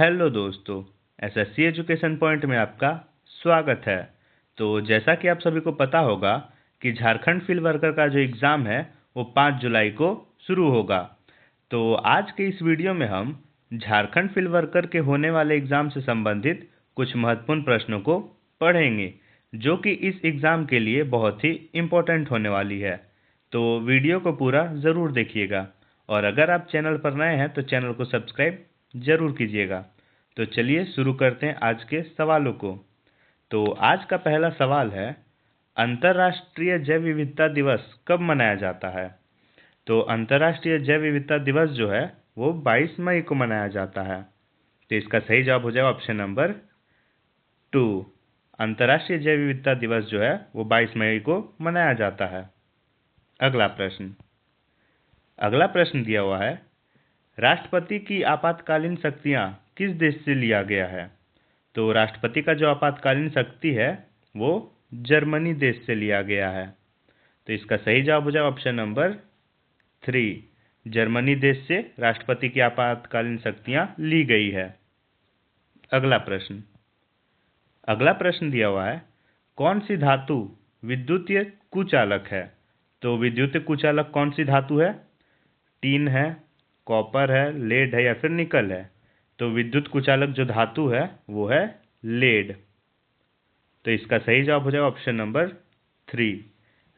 Hello दोस्तों, SSC education point में आपका स्वागत है। तो जैसा कि आप सभी को पता होगा कि झारखंड फील्ड वर्कर का जो एग्ज़ाम है वो 5 जुलाई को शुरू होगा। तो आज के इस वीडियो में हम झारखंड फील्ड वर्कर के होने वाले एग्ज़ाम से संबंधित कुछ महत्वपूर्ण प्रश्नों को पढ़ेंगे, जो कि इस एग्ज़ाम के लिए बहुत ही इम्पोर्टेंट होने वाली है। तो वीडियो को पूरा ज़रूर देखिएगा और अगर आप चैनल पर नए हैं तो चैनल को सब्सक्राइब ज़रूर कीजिएगा। तो चलिए शुरू करते हैं आज के सवालों को। तो आज का पहला सवाल है, अंतर्राष्ट्रीय जैव विविधता दिवस कब मनाया जाता है? तो अंतर्राष्ट्रीय जैव विविधता दिवस जो है वो 22 मई को मनाया जाता है। तो इसका सही जवाब हो जाएगा ऑप्शन नंबर 2। अंतर्राष्ट्रीय जैव विविधता दिवस जो है वो 22 मई को मनाया जाता है। अगला प्रश्न दिया हुआ है, राष्ट्रपति की आपातकालीन शक्तियां किस देश से लिया गया है? तो राष्ट्रपति का जो आपातकालीन शक्ति है वो जर्मनी देश से लिया गया है। तो इसका सही जवाब हो जाएगा ऑप्शन नंबर 3। जर्मनी देश से राष्ट्रपति की आपातकालीन शक्तियां ली गई है। अगला प्रश्न दिया हुआ है, कौन सी धातु विद्युतीय कुचालक है? तो विद्युतीय कुचालक कौन सी धातु है? टीन है, कॉपर है, लेड है या फिर निकल है? तो विद्युत कुचालक जो धातु है वो है लेड। तो इसका सही जवाब हो जाएगा ऑप्शन नंबर 3।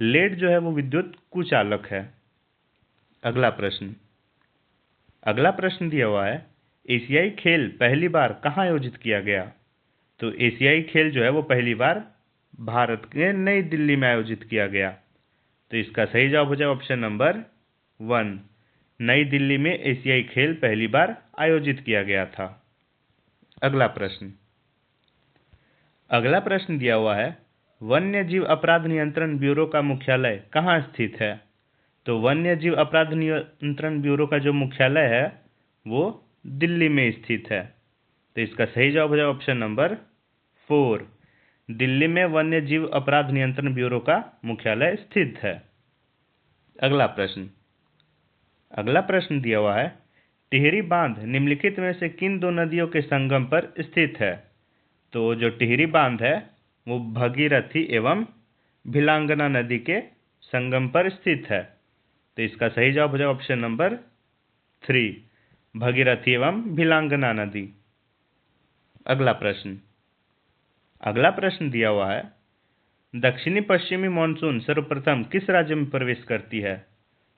लेड जो है वो विद्युत कुचालक है। अगला प्रश्न दिया हुआ है, एशियाई खेल पहली बार कहाँ आयोजित किया गया? तो एशियाई खेल जो है वो पहली बार भारत के नई दिल्ली में आयोजित किया गया। तो इसका सही जवाब हो जाएगा ऑप्शन नंबर 1। नई दिल्ली में एशियाई खेल पहली बार आयोजित किया गया था। अगला प्रश्न दिया हुआ है, वन्य जीव अपराध नियंत्रण ब्यूरो का मुख्यालय कहाँ स्थित है? तो वन्य जीव अपराध नियंत्रण ब्यूरो का जो मुख्यालय है वो दिल्ली में स्थित है। तो इसका सही जवाब हो जाएगा ऑप्शन नंबर 4। दिल्ली में वन्य जीव अपराध नियंत्रण ब्यूरो का मुख्यालय स्थित है। अगला प्रश्न दिया हुआ है, टिहरी बांध निम्नलिखित में से किन दो नदियों के संगम पर स्थित है? तो जो टिहरी बांध है वो भगीरथी एवं भिलांगना नदी के संगम पर स्थित है। तो इसका सही जवाब हो जाएगा ऑप्शन नंबर 3। भगीरथी एवं भिलांगना नदी। अगला प्रश्न दिया हुआ है, दक्षिणी पश्चिमी मानसून सर्वप्रथम किस राज्य में प्रवेश करती है?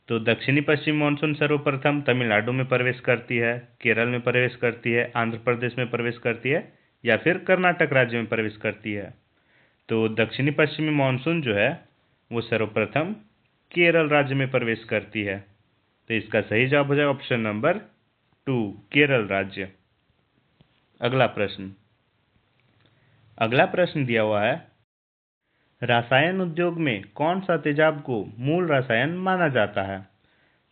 तो दक्षिणी पश्चिमी मानसून सर्वप्रथम तमिलनाडु में प्रवेश करती है, केरल में प्रवेश करती है, आंध्र प्रदेश में प्रवेश करती है या फिर कर्नाटक राज्य में प्रवेश करती है? तो दक्षिणी पश्चिमी मानसून जो है वो सर्वप्रथम केरल राज्य में प्रवेश करती है। तो इसका सही जवाब हो जाएगा ऑप्शन नंबर 2, केरल राज्य। अगला प्रश्न दिया हुआ है, रसायन उद्योग में कौन सा तेजाब को मूल रसायन माना जाता है?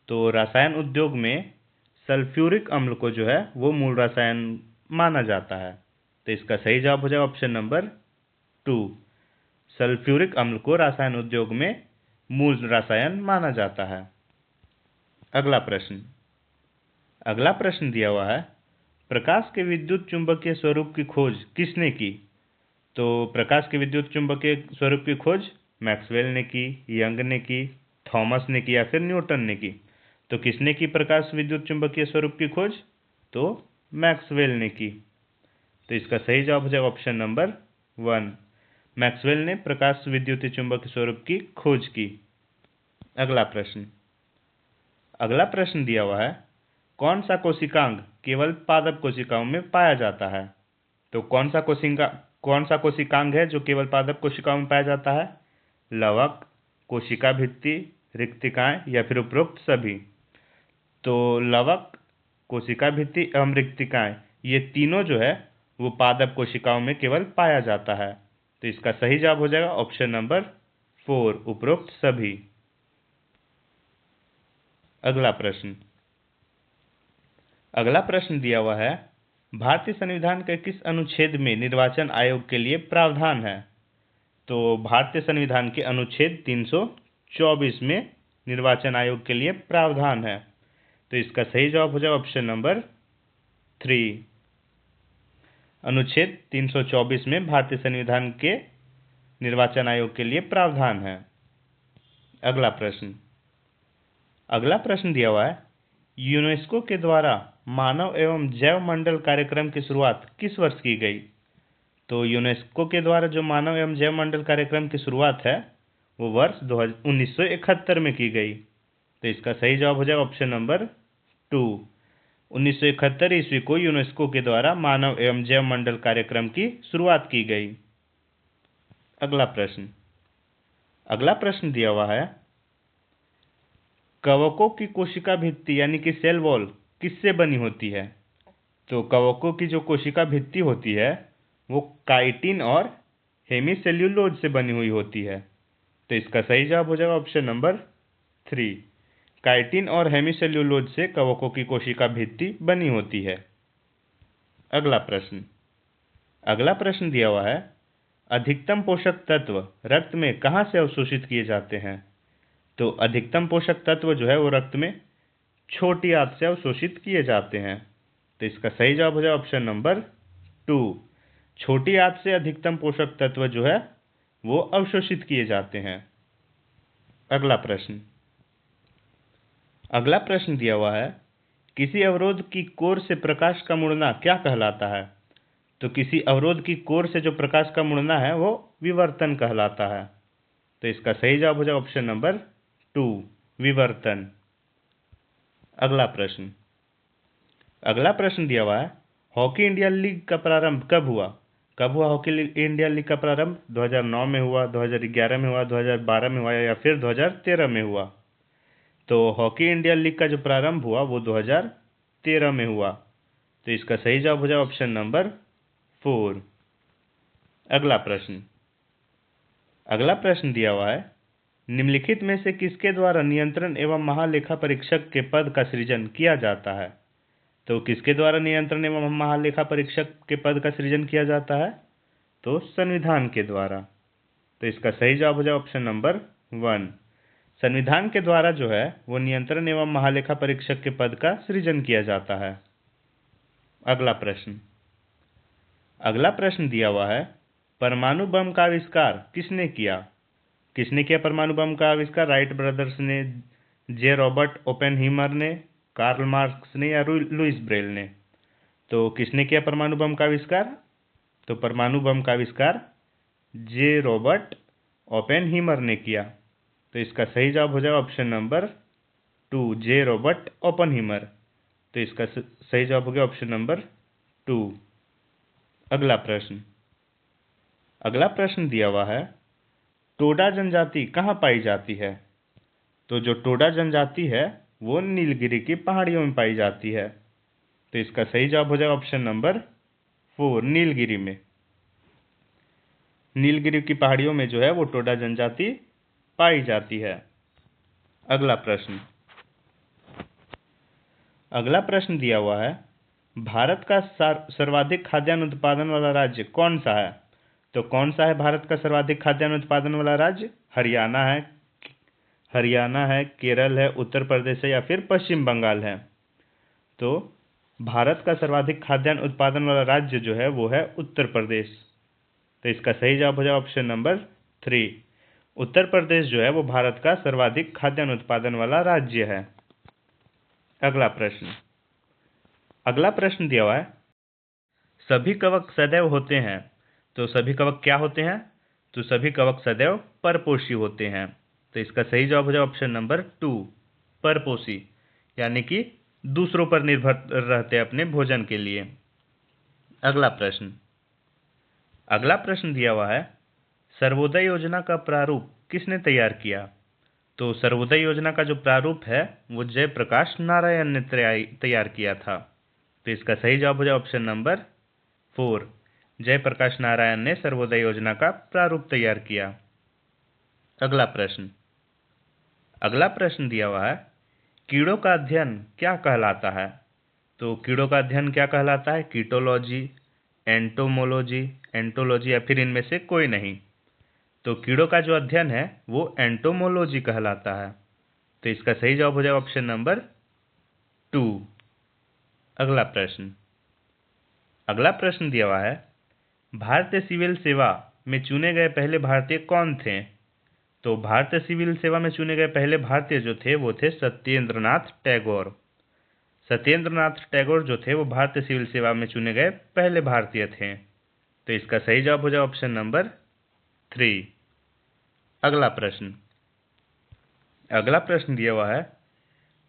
तो रसायन उद्योग में सल्फ्यूरिक अम्ल को जो है वो मूल रसायन माना जाता है। तो इसका सही जवाब हो जाएगा ऑप्शन नंबर 2। सल्फ्यूरिक अम्ल को रसायन उद्योग में मूल रसायन माना जाता है। अगला प्रश्न दिया हुआ है, प्रकाश के विद्युत चुंबकीय स्वरूप की खोज किसने की? तो प्रकाश के विद्युत चुंबकीय स्वरूप की खोज मैक्सवेल ने की, यंग ने की, थॉमस ने की या फिर न्यूटन ने की? तो किसने की प्रकाश विद्युत चुंबकीय स्वरूप की खोज? तो मैक्सवेल ने की। तो इसका सही जवाब हो जाएगा ऑप्शन नंबर 1। मैक्सवेल ने प्रकाश विद्युत चुंबकीय स्वरूप की खोज की। अगला प्रश्न दिया हुआ है, कौन सा कोशिकांग केवल पादप कोशिकाओं में पाया जाता है? तो कौन सा कोशिकांग है जो केवल पादप कोशिकाओं में पाया जाता है? लवक, कोशिका भित्ति, रिक्तिकाएं या फिर उपरोक्त सभी? तो लवक, कोशिका भित्ति एवं रिक्तिकाएं ये तीनों जो है वो पादप कोशिकाओं में केवल पाया जाता है। तो इसका सही जवाब हो जाएगा ऑप्शन नंबर 4, उपरोक्त सभी। अगला प्रश्न दिया हुआ है, भारतीय संविधान के किस अनुच्छेद में निर्वाचन आयोग के लिए प्रावधान है? तो भारतीय संविधान के अनुच्छेद 324 में निर्वाचन आयोग के लिए प्रावधान है। तो इसका सही जवाब हो जाएगा ऑप्शन नंबर 3। अनुच्छेद 324 में भारतीय संविधान के निर्वाचन आयोग के लिए प्रावधान है। अगला प्रश्न दिया हुआ है, यूनेस्को के द्वारा मानव एवं जैव मंडल कार्यक्रम की शुरुआत किस वर्ष की गई? तो यूनेस्को के द्वारा जो मानव एवं जैव मंडल कार्यक्रम की शुरुआत है वो वर्ष 1971 में की गई। तो इसका सही जवाब हो जाएगा ऑप्शन नंबर 2। 1971 ईस्वी को यूनेस्को के द्वारा मानव एवं जैव मंडल कार्यक्रम की शुरुआत की गई। अगला प्रश्न दिया हुआ है, कवकों की कोशिका भित्ति यानी कि सेल वॉल किससे बनी होती है? तो कवकों की जो कोशिका भित्ति होती है वो काइटिन और हेमीसेल्यूलोज से बनी हुई होती है। तो इसका सही जवाब हो जाएगा ऑप्शन नंबर 3। काइटिन और हेमीसेल्यूलोज से कवकों की कोशिका भित्ति बनी होती है। अगला प्रश्न दिया हुआ है, अधिकतम पोषक तत्व रक्त में कहाँ से अवशोषित किए जाते हैं? तो अधिकतम पोषक तत्व जो है वो रक्त में छोटी आंत से अवशोषित किए जाते हैं। तो इसका सही जवाब हो जाएगा ऑप्शन नंबर 2। छोटी आंत से अधिकतम पोषक तत्व जो है वो अवशोषित किए जाते हैं। अगला प्रश्न दिया हुआ है, किसी अवरोध की कोर से प्रकाश का मुड़ना क्या कहलाता है? तो किसी अवरोध की कोर से जो प्रकाश का मुड़ना है वो विवर्तन कहलाता है। तो इसका सही जवाब हो जाएगा ऑप्शन नंबर 2, विवर्तन। अगला प्रश्न दिया हुआ है, हॉकी इंडिया लीग का प्रारंभ कब हुआ? हॉकी इंडिया लीग का प्रारंभ 2009 में हुआ, 2011 में हुआ, 2012 में हुआ या फिर 2013 में हुआ? तो हॉकी इंडिया लीग का जो प्रारंभ हुआ वो 2013 में हुआ। तो इसका सही जवाब हो जाएगा ऑप्शन नंबर 4। अगला प्रश्न दिया हुआ है, निम्नलिखित में से किसके द्वारा नियंत्रण एवं महालेखा परीक्षक के पद का सृजन किया जाता है? तो किसके द्वारा नियंत्रण एवं महालेखा परीक्षक के पद का सृजन किया जाता है? तो संविधान के द्वारा। तो इसका सही जवाब हो जाएगा ऑप्शन नंबर 1। संविधान के द्वारा जो है वो नियंत्रण एवं महालेखा परीक्षक के पद का सृजन किया जाता है। अगला प्रश्न दिया हुआ है, परमाणु बम का आविष्कार किसने किया? परमाणु बम का आविष्कार? राइट ब्रदर्स ने, जे रॉबर्ट ओपेनहीमर ने, कार्ल मार्क्स ने या लुइस ब्रेल ने? तो किसने किया परमाणु बम का आविष्कार? तो परमाणु बम का आविष्कार जे रॉबर्ट ओपेनहीमर ने किया। तो इसका सही जवाब हो जाएगा ऑप्शन नंबर 2, जे रॉबर्ट ओपेनहीमर। तो इसका सही जवाब हो गया ऑप्शन नंबर 2। अगला प्रश्न दिया हुआ है, टोडा जनजाति कहाँ पाई जाती है? तो जो टोडा जनजाति है वो नीलगिरी की पहाड़ियों में पाई जाती है। तो इसका सही जवाब हो जाएगा ऑप्शन नंबर 4, नीलगिरी में। नीलगिरी की पहाड़ियों में जो है वो टोडा जनजाति पाई जाती है। अगला प्रश्न दिया हुआ है, भारत का सर्वाधिक खाद्यान्न उत्पादन वाला राज्य कौन सा है? तो कौन सा है भारत का सर्वाधिक खाद्यान्न उत्पादन वाला राज्य? हरियाणा है, केरल है, उत्तर प्रदेश है या फिर पश्चिम बंगाल है? तो भारत का सर्वाधिक खाद्यान्न उत्पादन वाला राज्य जो है वो है उत्तर प्रदेश। तो इसका सही जवाब हो जाएगा ऑप्शन नंबर 3। उत्तर प्रदेश जो है वो भारत का सर्वाधिक खाद्यान्न उत्पादन वाला राज्य है। अगला प्रश्न दिया हुआ है, सभी कवक सदैव होते हैं। तो सभी कवक क्या होते हैं? तो सभी कवक सदैव परपोषी होते हैं। तो इसका सही जवाब हो जाएगा ऑप्शन नंबर 2, परपोषी, यानी कि दूसरों पर निर्भर रहते हैं अपने भोजन के लिए। अगला प्रश्न दिया हुआ है, सर्वोदय योजना का प्रारूप किसने तैयार किया? तो सर्वोदय योजना का जो प्रारूप है वो जयप्रकाश नारायण ने तैयार किया था। तो इसका सही जवाब हो जाए ऑप्शन नंबर 4, जयप्रकाश नारायण ने सर्वोदय योजना का प्रारूप तैयार किया। अगला प्रश्न दिया हुआ है, कीड़ों का अध्ययन क्या कहलाता है? तो कीड़ों का अध्ययन क्या कहलाता है? कीटोलॉजी, एंटोलॉजी या फिर इनमें से कोई नहीं? तो कीड़ों का जो अध्ययन है वो एंटोमोलॉजी कहलाता है। तो इसका सही जवाब हो जाएगा ऑप्शन नंबर 2। अगला अगला प्रश्न दिया हुआ है, भारतीय सिविल सेवा में चुने गए पहले भारतीय कौन थे? तो भारतीय सिविल सेवा में चुने गए पहले भारतीय जो थे वो थे सत्येंद्रनाथ टैगोर। सत्येंद्रनाथ टैगोर जो थे वो भारतीय सिविल सेवा में चुने गए पहले भारतीय थे। तो इसका सही जवाब हो जाए ऑप्शन नंबर 3। अगला प्रश्न दिया हुआ है,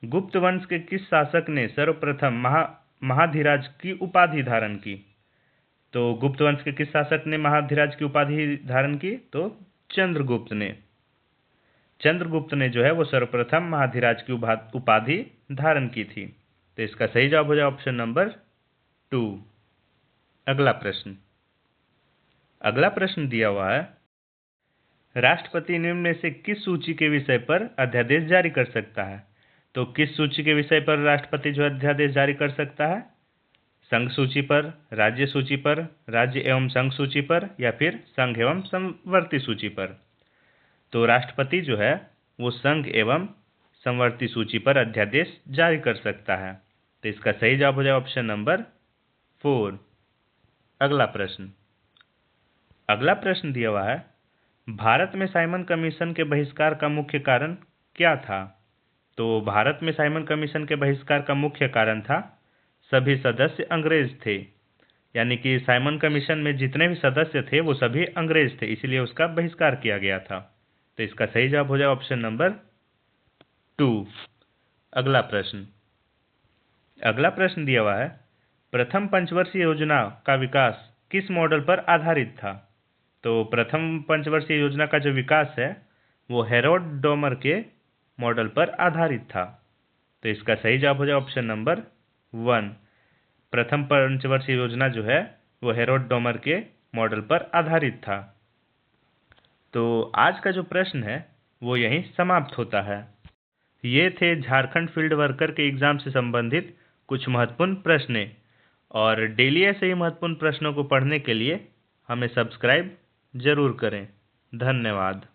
गुप्त वंश के किस शासक ने सर्वप्रथम महाधिराज की उपाधि धारण की? तो गुप्त वंश के किस शासक ने महाधिराज की उपाधि धारण की? तो चंद्रगुप्त ने। चंद्रगुप्त ने जो है वो सर्वप्रथम महाधिराज की उपाधि धारण की थी। तो इसका सही जवाब हो जाए ऑप्शन नंबर 2। अगला प्रश्न दिया हुआ है, राष्ट्रपति निम्न में से किस सूची के विषय पर अध्यादेश जारी कर सकता है? तो किस सूची के विषय पर राष्ट्रपति जो अध्यादेश जारी कर सकता है? संघ सूची पर, राज्य सूची पर, राज्य एवं संघ सूची पर, या फिर संघ एवं समवर्ती सूची पर? तो राष्ट्रपति जो है वो संघ एवं समवर्ती सूची पर अध्यादेश जारी कर सकता है। तो इसका सही जवाब हो जाए ऑप्शन नंबर 4। अगला प्रश्न दिया हुआ है, भारत में साइमन कमीशन के बहिष्कार का मुख्य कारण क्या था? तो भारत में साइमन कमीशन के बहिष्कार का मुख्य कारण था, सभी सदस्य अंग्रेज थे। यानी कि साइमन कमीशन में जितने भी सदस्य थे वो सभी अंग्रेज थे, इसलिए उसका बहिष्कार किया गया था। तो इसका सही जवाब हो जाए ऑप्शन नंबर 2। अगला प्रश्न दिया हुआ है, प्रथम पंचवर्षीय योजना का विकास किस मॉडल पर आधारित था? तो प्रथम पंचवर्षीय योजना का जो विकास है वो हेरोड डोमर के मॉडल पर आधारित था। तो इसका सही जवाब हो जाए ऑप्शन नंबर 1। प्रथम पंचवर्षीय योजना जो है वो हेरोड डोमर के मॉडल पर आधारित था। तो आज का जो प्रश्न है वो यहीं समाप्त होता है। ये थे झारखंड फील्ड वर्कर के एग्जाम से संबंधित कुछ महत्वपूर्ण प्रश्न, और डेली ऐसे ही महत्वपूर्ण प्रश्नों को पढ़ने के लिए हमें सब्सक्राइब जरूर करें। धन्यवाद।